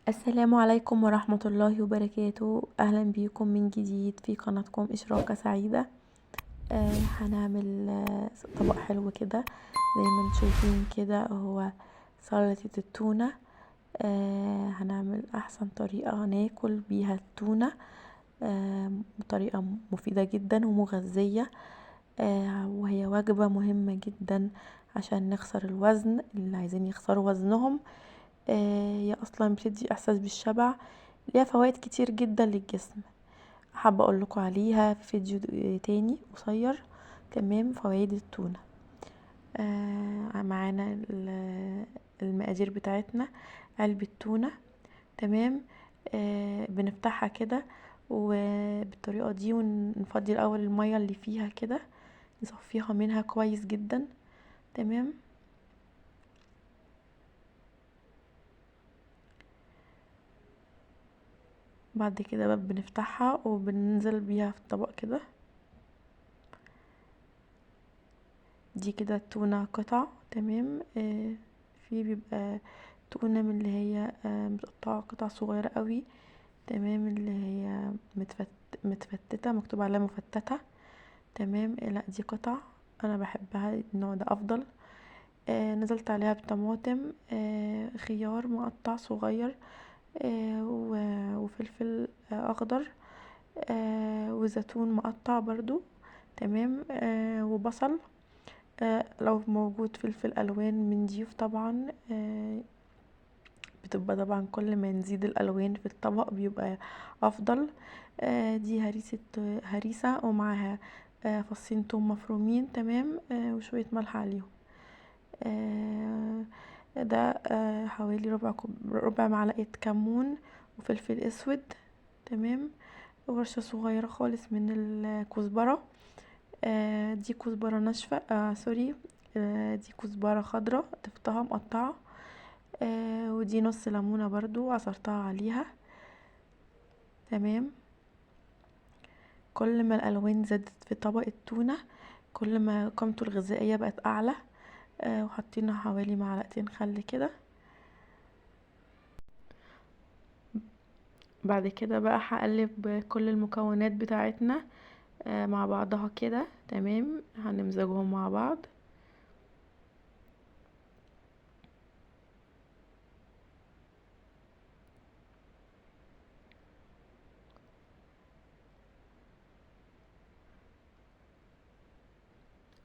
السلام عليكم ورحمة الله وبركاته. أهلا بيكم من جديد في قناتكم إشراقة سعيدة. هنعمل طبق حلو كده زي ما انتم شايفين كده، هو سلطة التونة. هنعمل أحسن طريقة ناكل بيها التونة، بطريقة مفيدة جدا ومغذية، وهي وجبة مهمة جدا عشان نخسر الوزن اللي عايزين يخسروا وزنهم. هي اصلا بتدي احساس بالشبع، ليها فوائد كتير جدا للجسم. حابه اقول لكم عليها في فيديو تاني قصير. تمام، فوائد التونه. معانا المقادير بتاعتنا: علبة تونة. تمام. بنفتحها كده وبالطريقه دي، ونفضي الاول الميه اللي فيها كده، نصفيها منها كويس جدا. تمام. بعد كده بقى بنفتحها وبننزل بيها في الطبق كده. دي كده التونة قطع. تمام. في بيبقى تونة من اللي هي متقطعة قطع صغيرة قوي. تمام، اللي هي متفتتة، مكتوب عليها مفتتة. تمام. لا، دي قطع، انا بحبها النوع ده افضل. نزلت عليها بطماطم، خيار مقطع صغير، وفلفل اخضر، وزيتون مقطع برضو. تمام. وبصل، لو موجود فلفل الوان بنضيف طبعا. بتبقى طبعا كل ما نزيد الالوان في الطبق بيبقى افضل. دي هريسة ومعاها فصين توم مفرومين. تمام. وشوية ملح عليهم. ده حوالي ربع معلقة كمون وفلفل اسود. تمام. ورشة صغيرة خالص من الكزبرة. دي كزبرة ناشفة، سوري. دي كزبرة خضرة تفتها مقطعة. ودي نص ليمونة برضو عصرتها عليها. تمام. كل ما الالوان زادت في طبق التونة كل ما قيمته الغذائية بقت اعلى. وحطينا حوالي معلقتين خل كده. بعد كده بقى هقلب كل المكونات بتاعتنا مع بعضها كده. تمام. هنمزجهم مع بعض.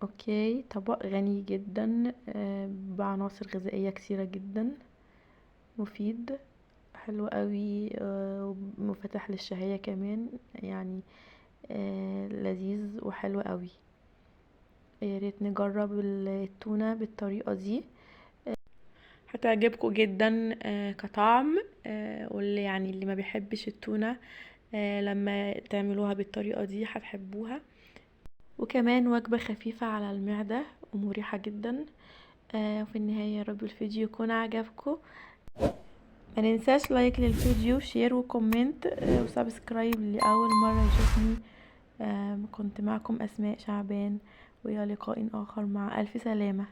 اوكي، طبق غني جدا بعناصر غذائية كثيرة جدا، مفيد، حلو قوي، ومفتح للشهية كمان يعني. لذيذ وحلو قوي. يا ريت نجرب التونة بالطريقة دي. هتعجبكم جدا كطعم. واللي يعني اللي ما بيحبش التونة، لما تعملوها بالطريقة دي هتحبوها. وكمان وجبة خفيفة على المعدة ومريحة جدا. وفي النهاية يا رب الفيديو يكون عجبكم. ما ننساش لايك للفيديو، شير وكومنت، وسبسكرايب لأول مرة يشوفني. كنت معكم أسماء شعبان، وإلى لقاء آخر، مع ألف سلامة.